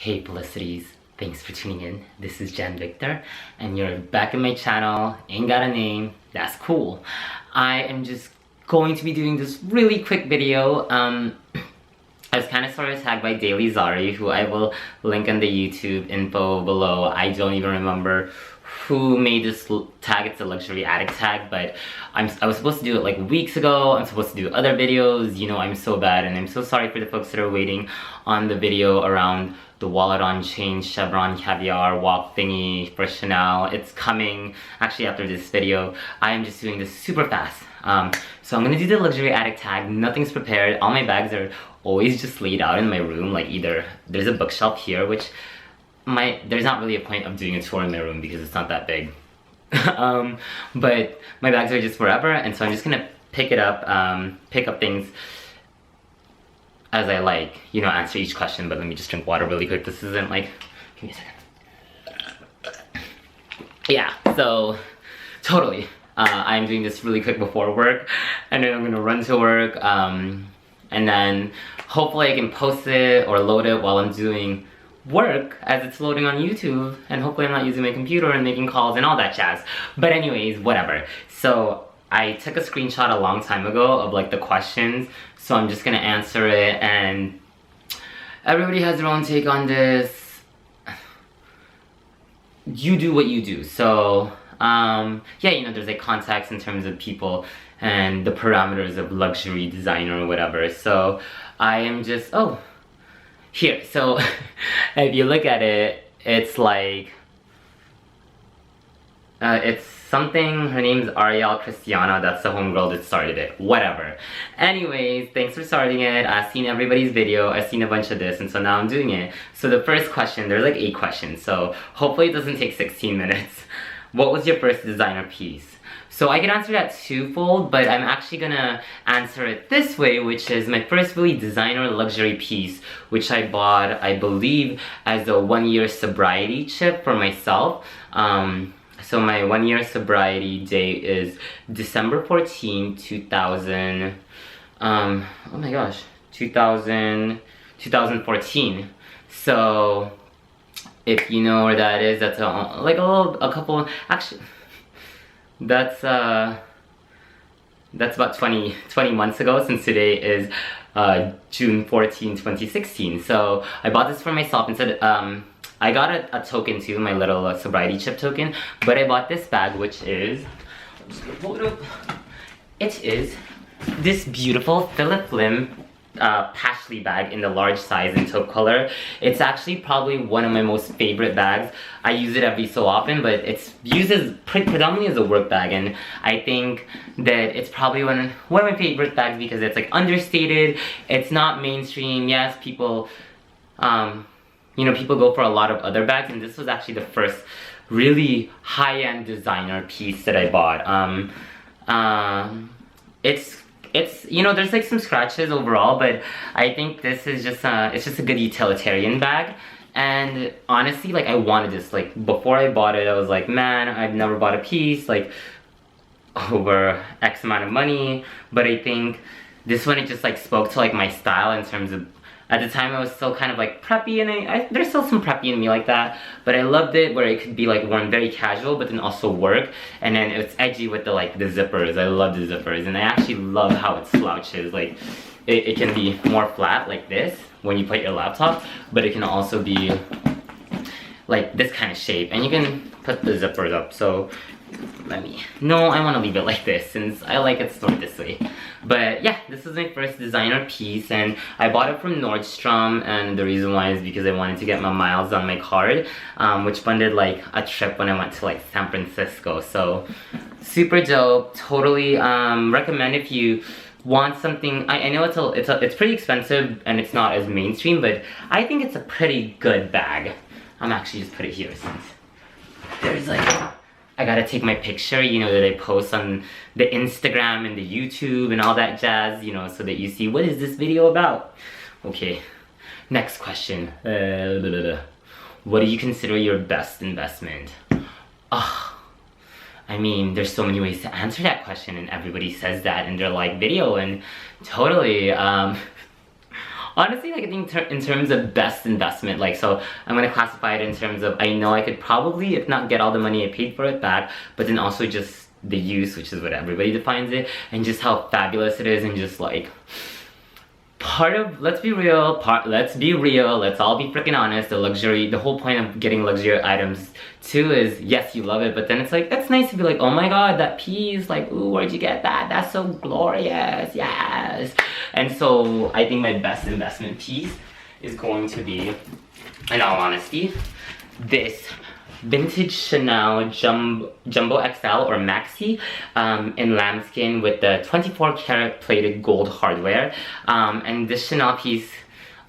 Hey Felicities, thanks for tuning in. This is Jan Victor and you're back in my channel. Ain't got a name, that's cool. I am just going to be doing this really quick video. I was kind of sort of tagged by Daily Zari, who I will link in the YouTube info below. I don't even remember who made this tag. It's a luxury addict tag, but I was supposed to do it like weeks ago. I'm supposed to do other videos. You know, I'm so bad, and I'm so sorry for the folks that are waiting on the video around the wallet on chain Chevron Caviar WOC thingy for Chanel. It's coming actually after this video. I am just doing this super fast. So I'm gonna do the luxury addict tag. Nothing's prepared. All my bags are always just laid out in my room. Like either there's a bookshelf here, which there's not really a point of doing a tour in my room because it's not that big. But my bags are just wherever, and so I'm just gonna pick up things as I like, you know, answer each question. But let me just drink water really quick. This isn't like, give me a second. Yeah, so totally. I'm doing this really quick before work, and then I'm gonna run to work, and then hopefully I can post it or load it while I'm doing work as it's loading on YouTube, and hopefully I'm not using my computer and making calls and all that jazz. But anyways, whatever. So I took a screenshot a long time ago of like the questions, so I'm just gonna answer it, and everybody has their own take on this. You do what you do. So yeah, you know, there's like context in terms of people and the parameters of luxury designer or whatever. So I am just, oh, here. So if you look at it, it's like it's something, her name's Ariel Cristiana. That's the homegirl that started it. Whatever. Anyways, thanks for starting it. I've seen everybody's video. I've seen a bunch of this, and so now I'm doing it. So the first question, there's like 8 questions, so hopefully it doesn't take 16 minutes. What was your first designer piece? So I can answer that twofold, but I'm actually gonna answer it this way, which is my first really designer luxury piece, which I bought, I believe, as a 1-year sobriety chip for myself. So my 1-year sobriety date is December 14, 2000, oh my gosh, 2014. So if you know where that is, that's a couple, actually, that's about 20 months ago, since today is June 14, 2016. So I bought this for myself instead. I got a token too, my little sobriety chip token, but I bought this bag, which is, I'm just gonna pull it up. It is this beautiful Phillip Lim Pashli bag in the large size in taupe color. It's actually probably one of my most favorite bags. I use it every so often, but it's used as predominantly as a work bag, and I think that it's probably one of my favorite bags because it's like understated. It's not mainstream. Yes, people, you know, people go for a lot of other bags, and this was actually the first really high-end designer piece that I bought. It's you know, there's like some scratches overall, but I think this is just it's just a good utilitarian bag. And honestly, like, I wanted this. Like, before I bought it, I was like, man, I've never bought a piece like over X amount of money. But I think this one, it just like spoke to like my style in terms of, at the time I was still kind of like preppy, and there's still some preppy in me like that, but I loved it where it could be like worn very casual but then also work, and then it's edgy with the like the zippers. I love the zippers, and I actually love how it slouches. Like it can be more flat like this when you put your laptop, but it can also be like this kind of shape, and you can put the zippers up. So I want to leave it like this since I like it stored this way. But yeah, this is my first designer piece, and I bought it from Nordstrom, and the reason why is because I wanted to get my miles on my card, which funded like a trip when I went to like San Francisco. So super dope. Totally recommend if you want something. I know it's pretty expensive and it's not as mainstream, but I think it's a pretty good bag. I'm actually just put it here since there's like, I gotta take my picture, you know, that I post on the Instagram and the YouTube and all that jazz, you know, so that you see, what is this video about? Okay, next question. What do you consider your best investment? I mean, there's so many ways to answer that question, and everybody says that in their like video, and totally, honestly, like I think in terms of best investment, like, so I'm gonna classify it in terms of, I know I could probably, if not get all the money I paid for it back, but then also just the use, which is what everybody defines it, and just how fabulous it is, and just like, part of, let's be real, let's all be freaking honest, the whole point of getting luxury items too is, yes, you love it, but then it's like, it's nice to be like, oh my god, that piece, like, ooh, where'd you get that? That's so glorious, yes. And so I think my best investment piece is going to be, in all honesty, this vintage Chanel Jumbo XL or Maxi in lambskin with the 24 karat plated gold hardware, and this Chanel piece,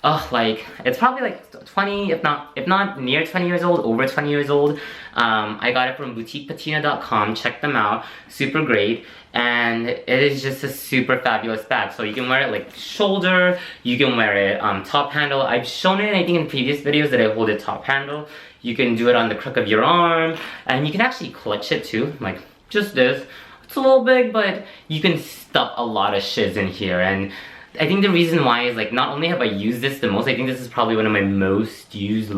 oh, like, it's probably like 20, if not near 20 years old, over 20 years old. I got it from boutiquepatina.com. Check them out, super great. And it is just a super fabulous bag. So you can wear it like shoulder, you can wear it top handle. I've shown it, I think, in previous videos that I hold it top handle. You can do it on the crook of your arm, and you can actually clutch it too, like just this. It's a little big, but you can stuff a lot of shiz in here. And I think the reason why is, like, not only have I used this the most, I think this is probably one of my most used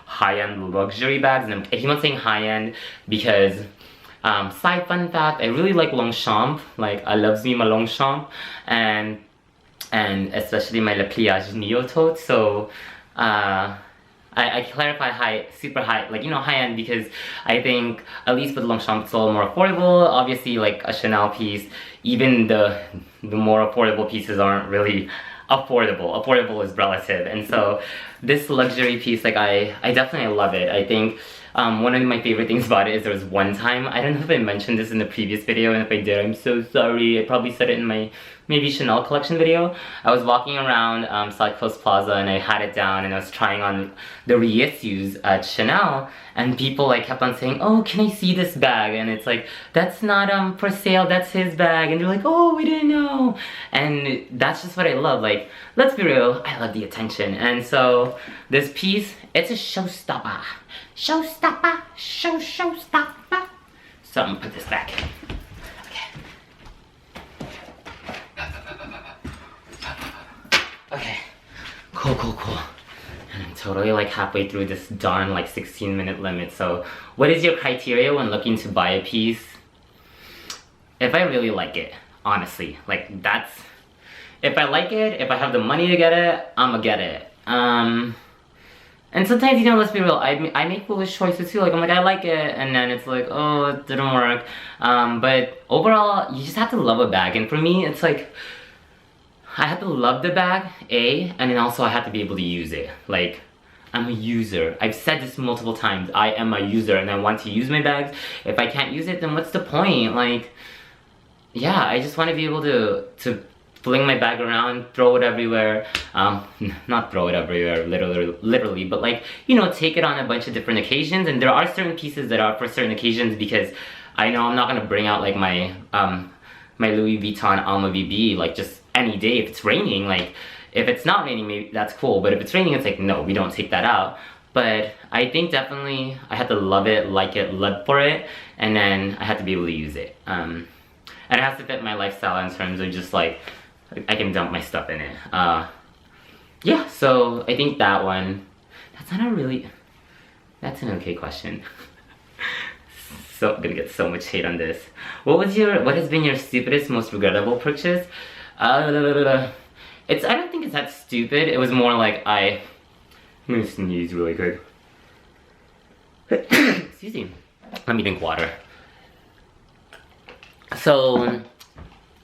high-end luxury bags. And I keep on saying high-end because side fun fact, I really like Longchamp. Like, I loves me my Longchamp, and especially my Pliage Neo tote. So I clarify high, super high, like, you know, high end, because I think at least with Longchamp it's a little more affordable. Obviously, like a Chanel piece, even the more affordable pieces aren't really affordable. Affordable is relative, and so this luxury piece, like, I definitely love it. I think one of my favorite things about it is there was one time, I don't know if I mentioned this in the previous video, and if I did, I'm so sorry. I probably said it in my maybe Chanel collection video. I was walking around South Coast Plaza, and I had it down, and I was trying on the reissues at Chanel, and people like kept on saying, oh, can I see this bag? And it's like, that's not for sale, that's his bag. And they're like, oh, we didn't know. And that's just what I love. Like, let's be real, I love the attention. And so this piece, it's a showstopper. Showstopper, showstopper. So I'm gonna put this back. Okay, cool. And I'm totally like halfway through this darn like 16-minute limit. So what is your criteria when looking to buy a piece? If I really like it, honestly, like that's, if I like it, if I have the money to get it, I'ma get it. And sometimes, you know, let's be real, I make foolish choices too. Like, I'm like, I like it, and then it's like, oh, it didn't work. But overall, you just have to love a bag. And for me, it's like, I have to love the bag, A, and then also I have to be able to use it. Like, I'm a user. I've said this multiple times. I am a user, and I want to use my bags. If I can't use it, then what's the point? Like, yeah, I just want to be able to fling my bag around, throw it everywhere. Not throw it everywhere, literally, but like, you know, take it on a bunch of different occasions. And there are certain pieces that are for certain occasions, because I know I'm not gonna bring out like my my Louis Vuitton Alma BB like just any day. If it's raining, like, if it's not raining, maybe that's cool, but if it's raining, it's like, no, we don't take that out. But I think definitely I have to love it, like it, live for it, and then I have to be able to use it. And it has to fit my lifestyle in terms of just like, I can dump my stuff in it. Yeah, so I think that one, that's an okay question. So I'm gonna get so much hate on this. What has been your stupidest, most regrettable purchase? I don't think it's that stupid. It was more like I'm gonna sneeze really quick. Excuse me. Let me drink water. So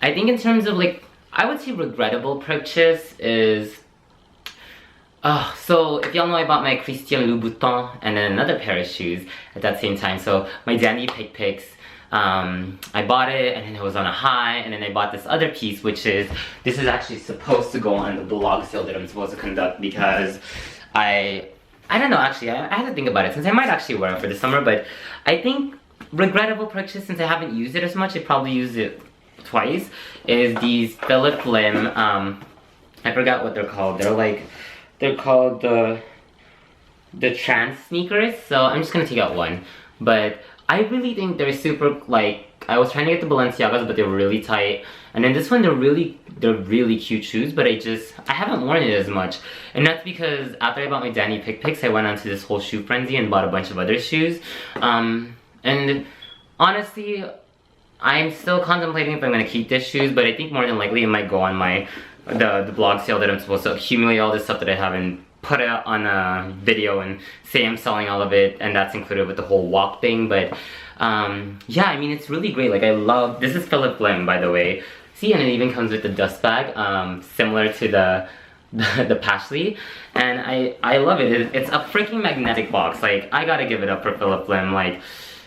I think in terms of like, I would say regrettable purchase is, so if y'all know, I bought my Christian Louboutin and then another pair of shoes at that same time. So my Dandy Pick Picks, I bought it and then it was on a high, and then I bought this other piece, which is, this is actually supposed to go on the blog sale that I'm supposed to conduct, because I don't know, actually, I had to think about it, since I might actually wear it for the summer. But I think regrettable purchase, since I haven't used it as much, I probably used it twice, is these Phillip Lim, I forgot what they're called. They're called the Trance sneakers. So I'm just gonna take out one. But I really think they're super, like, I was trying to get the Balenciagas, but they were really tight. And then this one, they're really cute shoes, but I haven't worn it as much. And that's because after I bought my Danny Pick Picks, I went onto this whole shoe frenzy and bought a bunch of other shoes. And honestly, I'm still contemplating if I'm gonna keep these shoes, but I think more than likely it might go on the blog sale that I'm supposed to accumulate all this stuff that I haven't put out on a video and say I'm selling all of it, and that's included with the whole walk thing. But yeah, I mean, it's really great. Like, I love, this is Phillip Lim, by the way. See, and it even comes with the dust bag, similar to the Pashli, and I love it. It's a freaking magnetic box. Like, I gotta give it up for Phillip Lim. Like,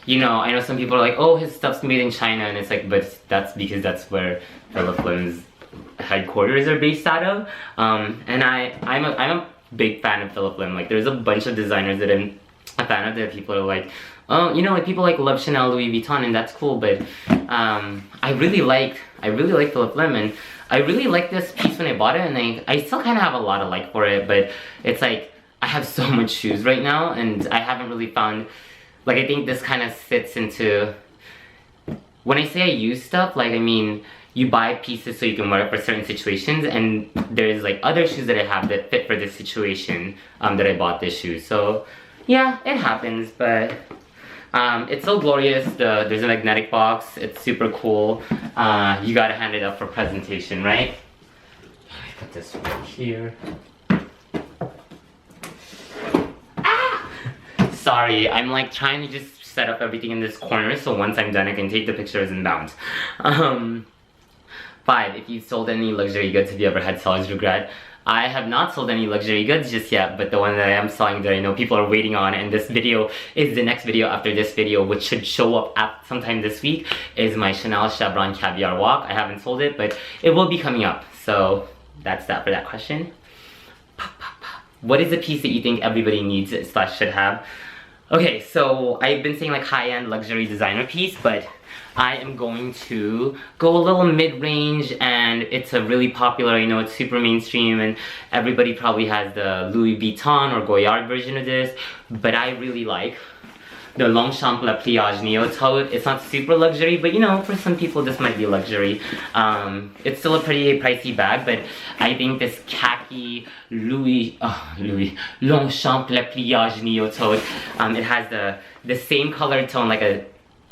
you know, I know some people are like, oh, his stuff's made in China, and it's like, but that's because that's where Phillip Lim's headquarters are based out of. And I'm a big fan of Phillip Lim. Like, there's a bunch of designers that I'm a fan of that people are like, oh, you know, like, people like love Chanel, Louis Vuitton, and that's cool, but I really like Phillip Lim, and I really like this piece when I bought it, and I still kind of have a lot of like for it, but it's like, I have so much shoes right now, and I haven't really found, like, I think this kind of fits into, when I say I use stuff, like, I mean, you buy pieces so you can wear it for certain situations, and there's like other shoes that I have that fit for this situation that I bought this shoe. So yeah, it happens, but it's so glorious. There's a magnetic box. It's super cool. You gotta hand it up for presentation, right? Let me put this right here. Ah! Sorry, I'm like trying to just set up everything in this corner so once I'm done I can take the pictures and bounce. 5. If you've sold any luxury goods, have you ever had sellers regret? I have not sold any luxury goods just yet, but the one that I am selling that I know people are waiting on, and this video is the next video after this video, which should show up sometime this week, is my Chanel Chevron Caviar WOC. I haven't sold it, but it will be coming up. So that's that for that question. What is a piece that you think everybody needs / should have? Okay, so I've been saying like high-end luxury designer piece, but I am going to go a little mid-range, and it's a really popular, I know it's super mainstream and everybody probably has the Louis Vuitton or Goyard version of this, but I really like the Longchamp Pliage Neo Tote. It's not super luxury, but you know, for some people this might be luxury. It's still a pretty pricey bag, but I think this Khaki Longchamp Pliage Neo Tote, it has the same color tone, like a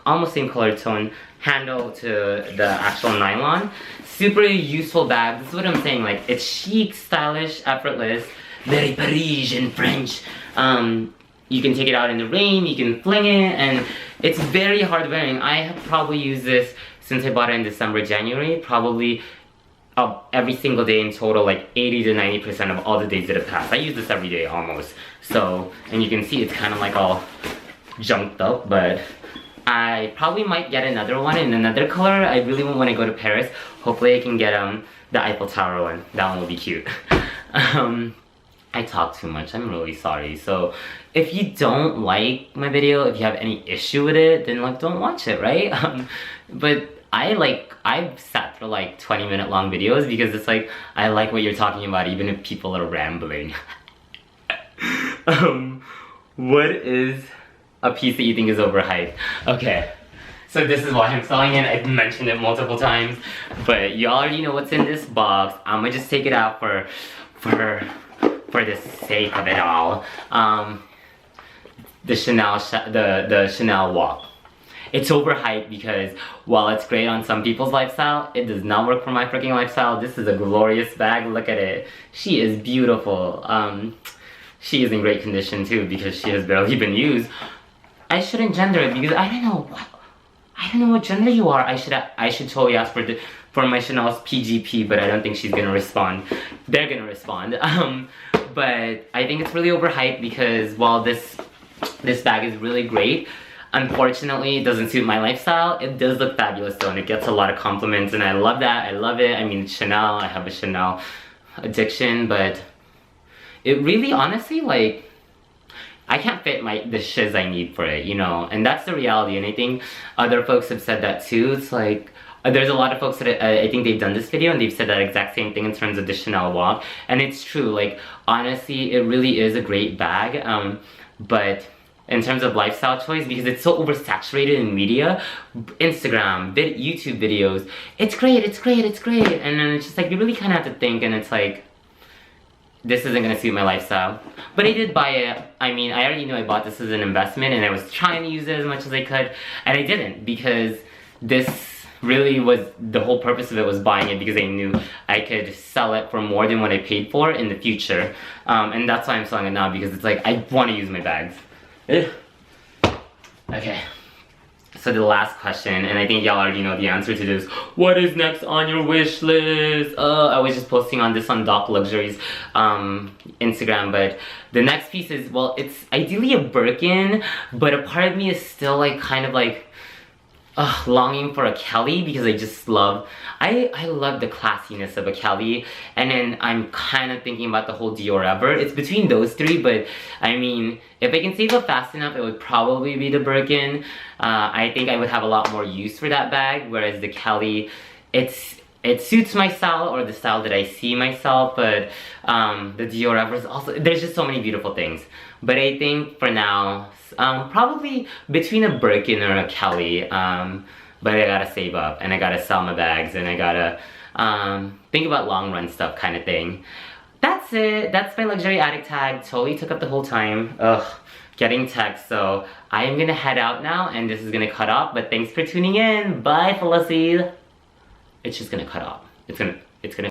almost same color tone handle to the actual nylon. Super useful bag. This is what I'm saying, like, it's chic, stylish, effortless, very Parisian French. You can take it out in the rain, you can fling it, and it's very hard wearing. I have probably used this since I bought it in December, January, probably every single day in total, like 80 to 90% of all the days that have passed. I use this every day almost. So, and you can see it's kind of like all junked up, but I probably might get another one in another color. I really want when I go to Paris. Hopefully I can get the Eiffel Tower one. That one will be cute. I talk too much, I'm really sorry. So if you don't like my video, if you have any issue with it, then like don't watch it, right? But I've sat through like 20-minute long videos because it's like, I like what you're talking about even if people are rambling. What is a piece that you think is overhyped? Okay, so this is why I'm selling it. I've mentioned it multiple times, but you already know what's in this box. I'm gonna just take it out for the sake of it all. The Chanel WOC. It's overhyped because while it's great on some people's lifestyle, it does not work for my freaking lifestyle. This is a glorious bag. Look at it. She is beautiful. She is in great condition too because she has barely been used. I shouldn't gender it because I don't know what gender you are. I should totally ask for my Chanel's PGP, but I don't think she's gonna respond. They're gonna respond. But I think it's really overhyped because while this bag is really great, unfortunately it doesn't suit my lifestyle. It does look fabulous though, and it gets a lot of compliments, and I love that. I love it. I mean, Chanel, I have a Chanel addiction, but it really, honestly, like, I can't fit the shiz I need for it, you know, and that's the reality. And I think other folks have said that too. It's like, there's a lot of folks that I think they've done this video and they've said that exact same thing in terms of the Chanel WOC, and it's true. Like, honestly, it really is a great bag, but in terms of lifestyle choice because it's so oversaturated in media. Instagram, YouTube videos, it's great, it's great, it's great. And then it's just like, you really kind of have to think, and it's like, this isn't gonna suit my lifestyle. But I did buy it. I mean, I already knew I bought this as an investment, and I was trying to use it as much as I could, and I didn't, because this really was, the whole purpose of it was buying it because I knew I could sell it for more than what I paid for in the future. And that's why I'm selling it now, because it's like, I want to use my bags. Okay. So the last question, and I think y'all already know the answer to this. What is next on your wish list? I was just posting on this on Doc Luxuries Instagram, but the next piece is, well, it's ideally a Birkin, but a part of me is still like kind of like longing for a Kelly, because I just love, I love the classiness of a Kelly, and then I'm kind of thinking about the whole Diorever. It's between those three, but I mean, if I can save up fast enough, it would probably be the Birkin. I think I would have a lot more use for that bag, whereas the Kelly, it suits my style, or the style that I see myself, but the Diorever is also, there's just so many beautiful things. But I think for now, probably between a Birkin or a Kelly, but I gotta save up, and I gotta sell my bags, and I gotta think about long run stuff kind of thing. That's it. That's my luxury addict tag. Totally took up the whole time. Ugh, getting text. So I am gonna head out now, and this is gonna cut off, but thanks for tuning in. Bye, Felicity. It's just gonna cut off. It's gonna